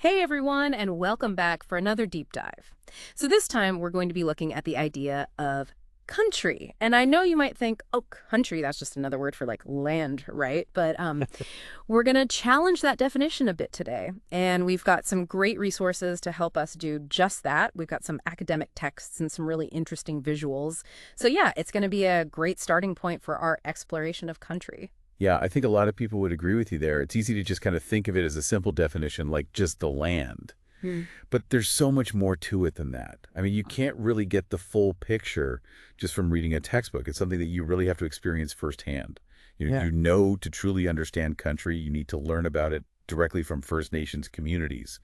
Hey everyone, and welcome back for another deep dive. So this time we're going to be looking at the idea of country. And I know you might think, oh, country, that's just another word for like land, right? But we're going to challenge that definition a bit today. And we've got some great resources to help us do just that. We've got some academic texts and some really interesting visuals. So yeah, it's going to be a great starting point for our exploration of country. Yeah, I think a lot of people would agree with you there. It's easy to just kind of think of it as a simple definition, like just the land. Hmm. But there's so much more to it than that. I mean, you can't really get the full picture just from reading a textbook. It's something that you really have to experience firsthand. Yeah. You know, to truly understand country, you need to learn about it directly from First Nations communities,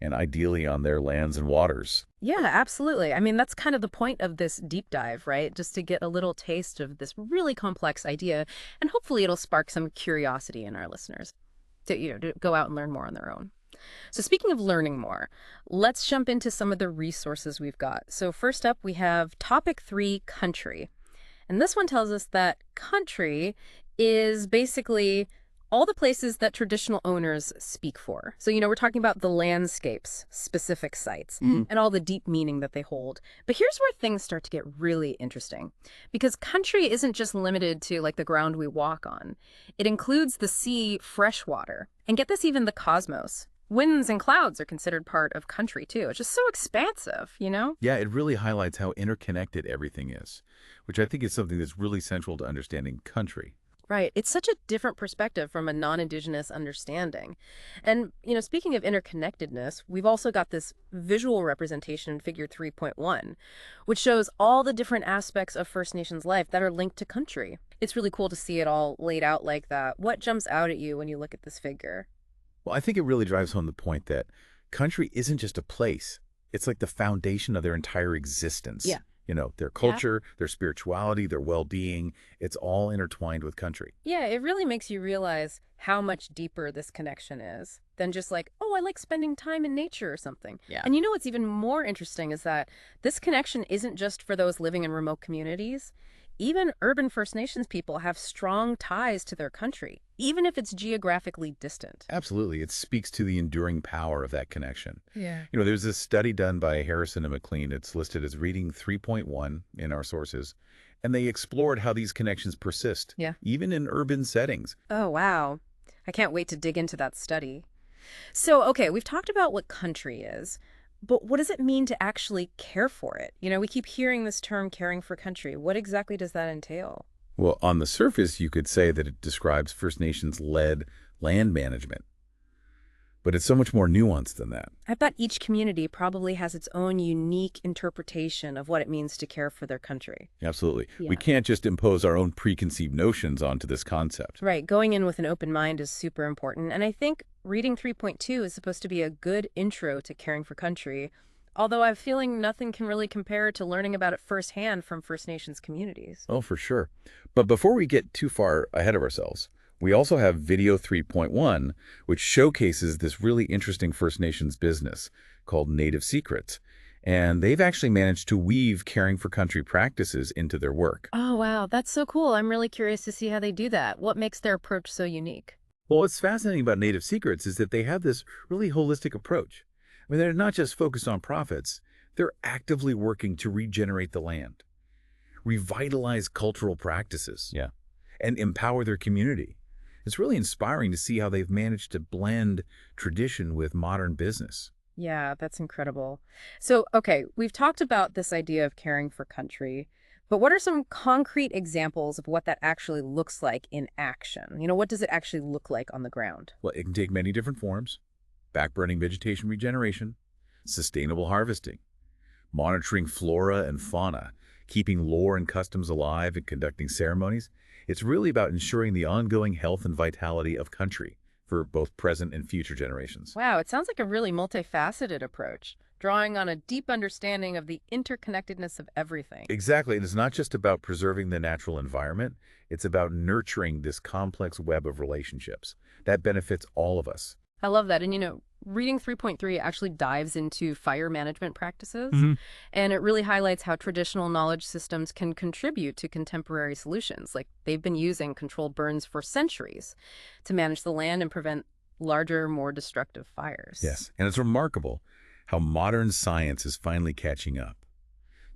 and ideally on their lands and waters. Yeah, absolutely. I mean, that's kind of the point of this deep dive, right? Just to get a little taste of this really complex idea, and hopefully it'll spark some curiosity in our listeners to go out and learn more on their own. So speaking of learning more, let's jump into some of the resources we've got. So first up, we have topic 3, country. And this one tells us that country is basically all the places that traditional owners speak for. So, we're talking about the landscapes, specific sites, and all the deep meaning that they hold. But here's where things start to get really interesting. Because country isn't just limited to like the ground we walk on. It includes the sea, fresh water, and get this, even the cosmos. Winds and clouds are considered part of country too. It's just so expansive. Yeah, it really highlights how interconnected everything is, which I think is something that's really central to understanding country. Right. It's such a different perspective from a non-Indigenous understanding. And, speaking of interconnectedness, we've also got this visual representation in Figure 3.1, which shows all the different aspects of First Nations life that are linked to country. It's really cool to see it all laid out like that. What jumps out at you when you look at this figure? Well, I think it really drives home the point that country isn't just a place. It's like the foundation of their entire existence. Yeah. Their Yeah. culture, their spirituality, their well-being, it's all intertwined with country. Yeah, it really makes you realize how much deeper this connection is than just like, oh, I like spending time in nature or something. Yeah. And what's even more interesting is that this connection isn't just for those living in remote communities. Even urban First Nations people have strong ties to their country, even if it's geographically distant. Absolutely. It speaks to the enduring power of that connection. Yeah. There's this study done by Harrison and McLean. It's listed as reading 3.1 in our sources, and they explored how these connections persist, Yeah. even in urban settings. Oh, wow. I can't wait to dig into that study. So, okay, we've talked about what country is, but what does it mean to actually care for it? We keep hearing this term caring for country. What exactly does that entail? Well, on the surface, you could say that it describes First Nations-led land management. But it's so much more nuanced than that. I bet each community probably has its own unique interpretation of what it means to care for their country. Absolutely. Yeah. We can't just impose our own preconceived notions onto this concept. Right. Going in with an open mind is super important. And I think reading 3.2 is supposed to be a good intro to caring for country, although I'm feeling nothing can really compare to learning about it firsthand from First Nations communities. Oh, for sure. But before we get too far ahead of ourselves, we also have Video 3.1, which showcases this really interesting First Nations business called Native Secrets. And they've actually managed to weave caring for country practices into their work. Oh, wow. That's so cool. I'm really curious to see how they do that. What makes their approach so unique? Well, what's fascinating about Native Secrets is that they have this really holistic approach. I mean, they're not just focused on profits. They're actively working to regenerate the land, revitalize cultural practices, and empower their community. It's really inspiring to see how they've managed to blend tradition with modern business. Yeah, that's incredible. So, okay, we've talked about this idea of caring for country, but what are some concrete examples of what that actually looks like in action? What does it actually look like on the ground? Well, it can take many different forms: backburning vegetation regeneration, sustainable harvesting, monitoring flora and fauna, keeping lore and customs alive, and conducting ceremonies. It's really about ensuring the ongoing health and vitality of country for both present and future generations. Wow, it sounds like a really multifaceted approach, drawing on a deep understanding of the interconnectedness of everything. Exactly. And it's not just about preserving the natural environment. It's about nurturing this complex web of relationships that benefits all of us. I love that. And reading 3.3 actually dives into fire management practices, and it really highlights how traditional knowledge systems can contribute to contemporary solutions. Like they've been using controlled burns for centuries to manage the land and prevent larger, more destructive fires. Yes, and it's remarkable how modern science is finally catching up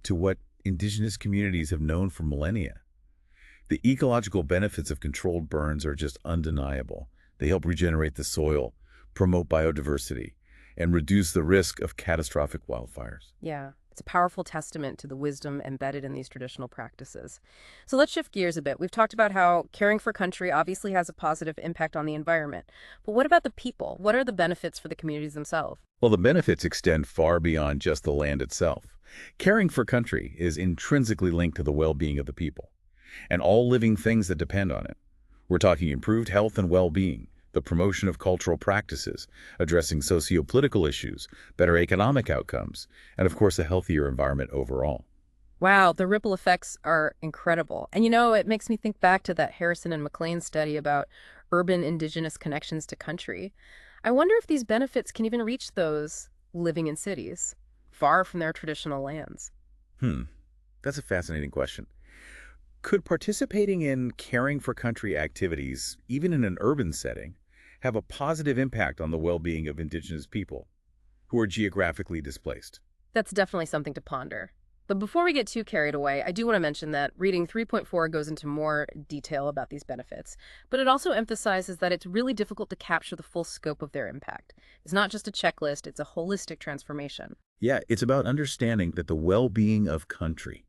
to what indigenous communities have known for millennia. The ecological benefits of controlled burns are just undeniable. They help regenerate the soil, promote biodiversity, and reduce the risk of catastrophic wildfires. Yeah, it's a powerful testament to the wisdom embedded in these traditional practices. So let's shift gears a bit. We've talked about how caring for country obviously has a positive impact on the environment. But what about the people? What are the benefits for the communities themselves? Well, the benefits extend far beyond just the land itself. Caring for country is intrinsically linked to the well-being of the people and all living things that depend on it. We're talking improved health and well-being, the promotion of cultural practices, addressing socio-political issues, better economic outcomes, and of course a healthier environment overall. Wow, the ripple effects are incredible. And it makes me think back to that Harrison and McLean study about urban indigenous connections to country. I wonder if these benefits can even reach those living in cities, far from their traditional lands. Hmm, that's a fascinating question. Could participating in caring for country activities, even in an urban setting, have a positive impact on the well-being of indigenous people who are geographically displaced? That's definitely something to ponder. But before we get too carried away, I do want to mention that reading 3.4 goes into more detail about these benefits, but it also emphasizes that it's really difficult to capture the full scope of their impact. It's not just a checklist, it's a holistic transformation. Yeah, it's about understanding that the well-being of country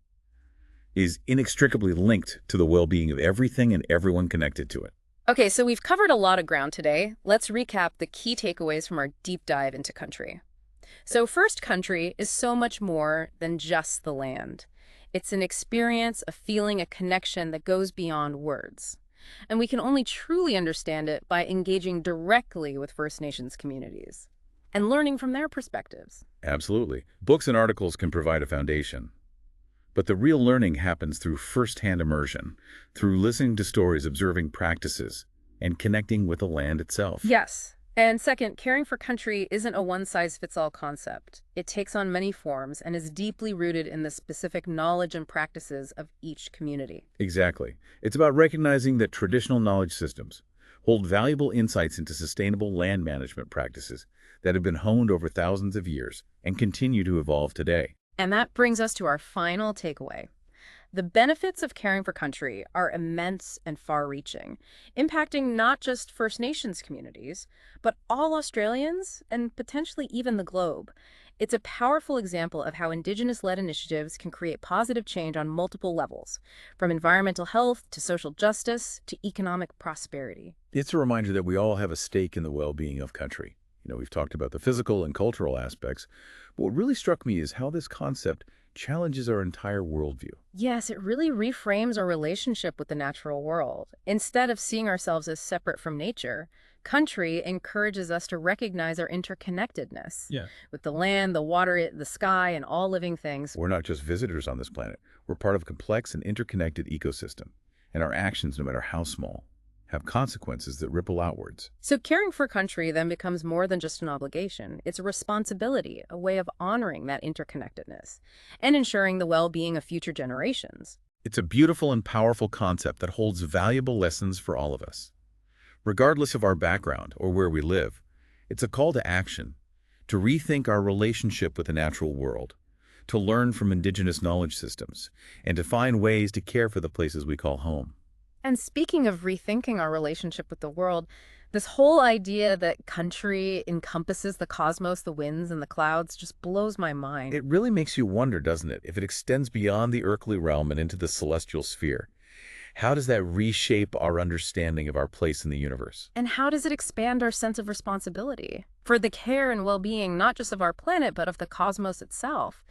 is inextricably linked to the well-being of everything and everyone connected to it. Okay, so we've covered a lot of ground today. Let's recap the key takeaways from our deep dive into country. So first, country is so much more than just the land. It's an experience, a feeling, a connection that goes beyond words. And we can only truly understand it by engaging directly with First Nations communities and learning from their perspectives. Absolutely. Books and articles can provide a foundation, but the real learning happens through first-hand immersion, through listening to stories, observing practices, and connecting with the land itself. Yes. And second, caring for country isn't a one-size-fits-all concept. It takes on many forms and is deeply rooted in the specific knowledge and practices of each community. Exactly. It's about recognizing that traditional knowledge systems hold valuable insights into sustainable land management practices that have been honed over thousands of years and continue to evolve today. And that brings us to our final takeaway. The benefits of caring for country are immense and far-reaching, impacting not just First Nations communities, but all Australians and potentially even the globe. It's a powerful example of how Indigenous-led initiatives can create positive change on multiple levels, from environmental health to social justice to economic prosperity. It's a reminder that we all have a stake in the well-being of country. We've talked about the physical and cultural aspects, but what really struck me is how this concept challenges our entire worldview. Yes, it really reframes our relationship with the natural world. Instead of seeing ourselves as separate from nature, country encourages us to recognize our interconnectedness Yeah. with the land, the water, the sky, and all living things. We're not just visitors on this planet. We're part of a complex and interconnected ecosystem, and our actions, no matter how small, have consequences that ripple outwards. So caring for country then becomes more than just an obligation. It's a responsibility, a way of honoring that interconnectedness and ensuring the well-being of future generations. It's a beautiful and powerful concept that holds valuable lessons for all of us. Regardless of our background or where we live, it's a call to action, to rethink our relationship with the natural world, to learn from Indigenous knowledge systems, and to find ways to care for the places we call home. And speaking of rethinking our relationship with the world, this whole idea that country encompasses the cosmos, the winds, and the clouds just blows my mind. It really makes you wonder, doesn't it, if it extends beyond the earthly realm and into the celestial sphere. How does that reshape our understanding of our place in the universe? And how does it expand our sense of responsibility for the care and well-being, not just of our planet, but of the cosmos itself?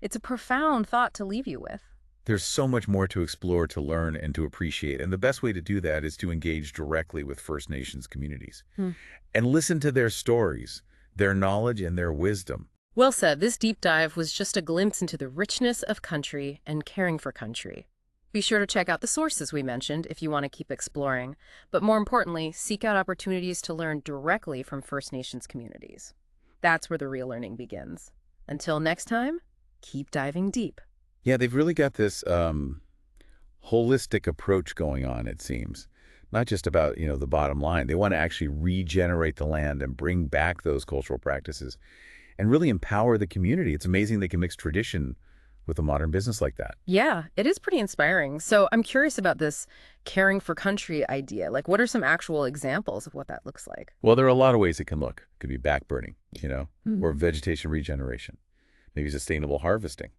It's a profound thought to leave you with. There's so much more to explore, to learn, and to appreciate, and the best way to do that is to engage directly with First Nations communities and listen to their stories, their knowledge, and their wisdom. Well said. This deep dive was just a glimpse into the richness of country and caring for country. Be sure to check out the sources we mentioned if you want to keep exploring, but more importantly, seek out opportunities to learn directly from First Nations communities. That's where the real learning begins. Until next time, keep diving deep. Yeah, they've really got this holistic approach going on, it seems, Not just about, the bottom line. They want to actually regenerate the land and bring back those cultural practices and really empower the community. It's amazing they can mix tradition with a modern business like that. Yeah, it is pretty inspiring. So I'm curious about this caring for country idea. Like, what are some actual examples of what that looks like? Well, there are a lot of ways it can look. It could be backburning, or Hmm. vegetation regeneration, maybe sustainable harvesting,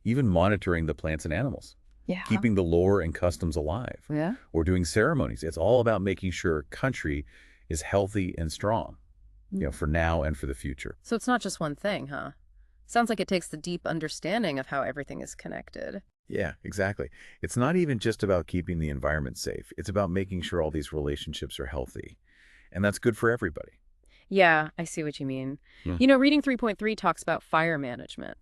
even monitoring the plants and animals, Yeah. keeping the lore and customs alive, Yeah. or doing ceremonies. It's all about making sure country is healthy and strong, for now and for the future. So it's not just one thing, huh? Sounds like it takes the deep understanding of how everything is connected. Yeah, exactly. It's not even just about keeping the environment safe. It's about making sure all these relationships are healthy. And that's good for everybody. Yeah, I see what you mean. Yeah. Reading 3.3 talks about fire management,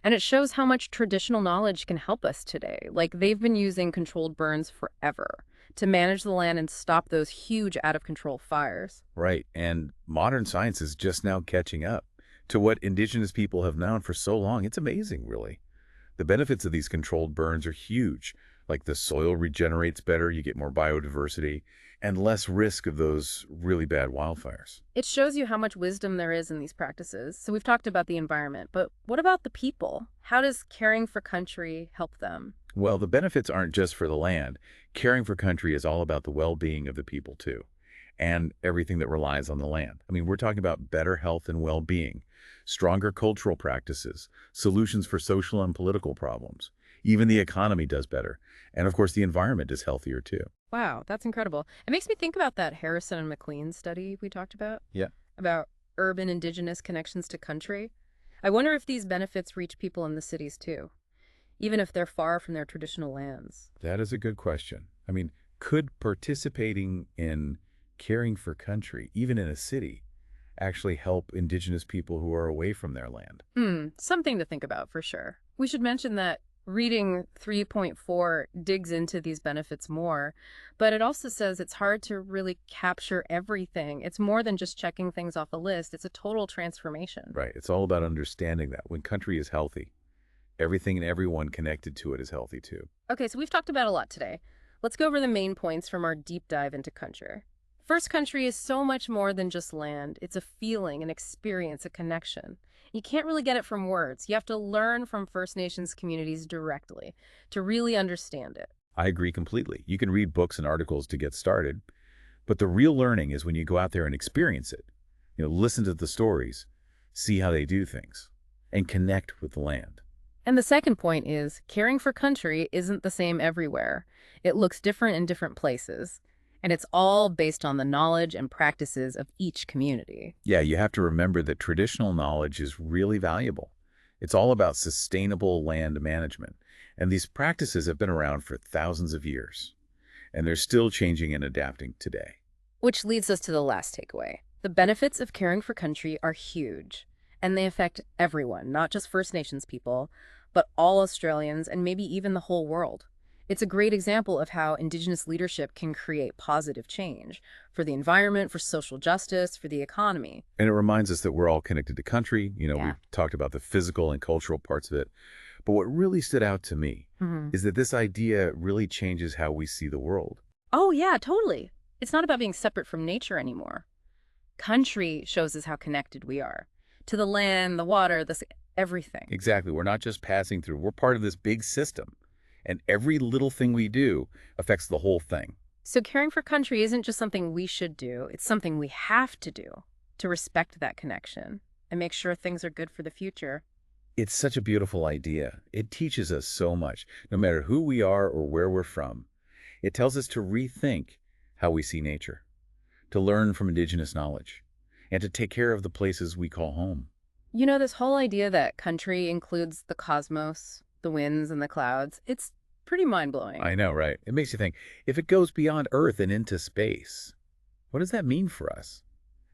and it shows how much traditional knowledge can help us today. Like they've been using controlled burns forever to manage the land and stop those huge out of control fires. Right. And modern science is just now catching up to what indigenous people have known for so long. It's amazing, really. The benefits of these controlled burns are huge. Like the soil regenerates better, you get more biodiversity, and less risk of those really bad wildfires. It shows you how much wisdom there is in these practices. So we've talked about the environment, but what about the people? How does caring for country help them? Well, the benefits aren't just for the land. Caring for country is all about the well-being of the people, too, and everything that relies on the land. I mean, we're talking about better health and well-being, stronger cultural practices, solutions for social and political problems. Even the economy does better. And of course, the environment is healthier, too. Wow, that's incredible. It makes me think about that Harrison and McLean study we talked Yeah. about urban indigenous connections to country. I wonder if these benefits reach people in the cities too, even if they're far from their traditional lands. That is a good question. I mean, could participating in caring for country, even in a city, actually help indigenous people who are away from their land? Something to think about for sure. We should mention that reading 3.4 digs into these benefits more, but it also says it's hard to really capture everything. It's more than just checking things off a list, it's a total transformation. Right. It's all about understanding that when country is healthy, everything and everyone connected to it is healthy too. Okay, so we've talked about a lot today. Let's go over the main points from our deep dive into country. First, country is so much more than just land. It's a feeling, an experience, a connection. You can't really get it from words. You have to learn from First Nations communities directly to really understand it. I agree completely. You can read books and articles to get started, but the real learning is when you go out there and experience it. Listen to the stories, see how they do things, and connect with the land. And the second point is caring for country isn't the same everywhere. It looks different in different places. And it's all based on the knowledge and practices of each community. Yeah, you have to remember that traditional knowledge is really valuable. It's all about sustainable land management. And these practices have been around for thousands of years, and they're still changing and adapting today. Which leads us to the last takeaway. The benefits of caring for country are huge, and they affect everyone, not just First Nations people, but all Australians and maybe even the whole world. It's a great example of how Indigenous leadership can create positive change for the environment, for social justice, for the economy. And it reminds us that we're all connected to country. Yeah. We've talked about the physical and cultural parts of it. But what really stood out to me Hmm. is that this idea really changes how we see the world. Oh, yeah, totally. It's not about being separate from nature anymore. Country shows us how connected we are to the land, the water, everything. Exactly. We're not just passing through. We're part of this big system. And every little thing we do affects the whole thing. So caring for country isn't just something we should do, it's something we have to do to respect that connection and make sure things are good for the future. It's such a beautiful idea. It teaches us so much, no matter who we are or where we're from. It tells us to rethink how we see nature, to learn from indigenous knowledge, and to take care of the places we call home. This whole idea that country includes the cosmos, the winds, and the clouds, it's pretty mind-blowing. I know, right? It makes you think, if it goes beyond Earth and into space, what does that mean for us?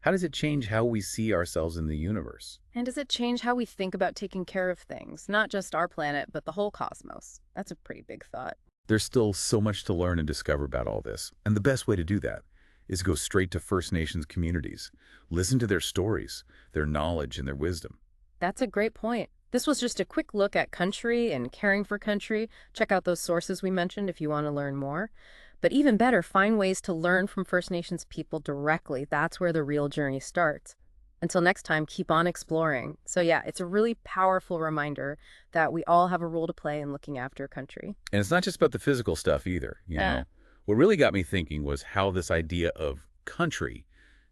How does it change how we see ourselves in the universe? And does it change how we think about taking care of things, not just our planet, but the whole cosmos? That's a pretty big thought. There's still so much to learn and discover about all this. And the best way to do that is go straight to First Nations communities. Listen to their stories, their knowledge, and their wisdom. That's a great point. This was just a quick look at country and caring for country. Check out those sources we mentioned if you want to learn more. But even better, find ways to learn from First Nations people directly. That's where the real journey starts. Until next time, keep on exploring. So, yeah, it's a really powerful reminder that we all have a role to play in looking after a country. And it's not just about the physical stuff either, you Uh, know. What really got me thinking was how this idea of country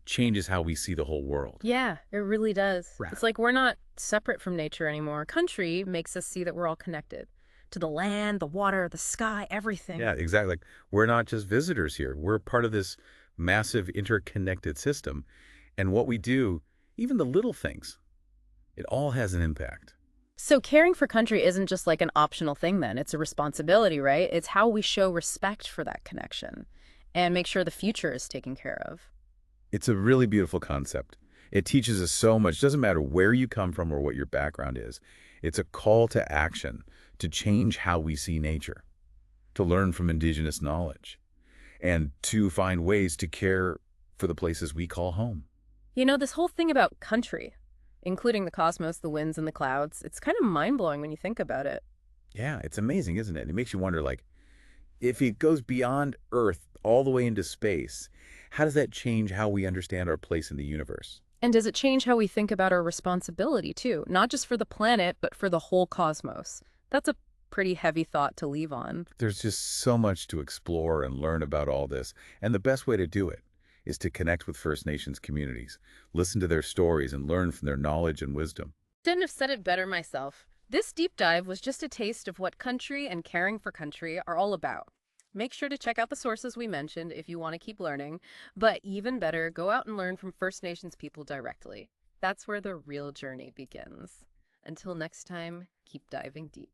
changes how we see the whole world. yeah, it really does. Right. It's like we're not separate from nature anymore. Country makes us see that we're all connected to the land, the water, the sky, everything. Yeah, exactly. Like, we're not just visitors here. We're part of this massive interconnected system. And what we do, even the little things, it all has an impact. So caring for country isn't just like an optional thing then. It's a responsibility, right? It's how we show respect for that connection and make sure the future is taken care of. It's a really beautiful concept. It teaches us so much. It doesn't matter where you come from or what your background is. It's a call to action to change how we see nature, to learn from indigenous knowledge, and to find ways to care for the places we call home. You know, this whole thing about country, including the cosmos, the winds, and the clouds, it's kind of mind-blowing when you think about it. Yeah, it's amazing, isn't it? It makes you wonder, like, if it goes beyond Earth all the way into space, how does that change how we understand our place in the universe? And does it change how we think about our responsibility too? Not just for the planet, but for the whole cosmos. That's a pretty heavy thought to leave on. There's just so much to explore and learn about all this, and the best way to do it is to connect with First Nations communities, listen to their stories, and learn from their knowledge and wisdom. Couldn't have said it better myself. This deep dive was just a taste of what country and caring for country are all about. Make sure to check out the sources we mentioned if you want to keep learning, but even better, go out and learn from First Nations people directly. That's where the real journey begins. Until next time, keep diving deep.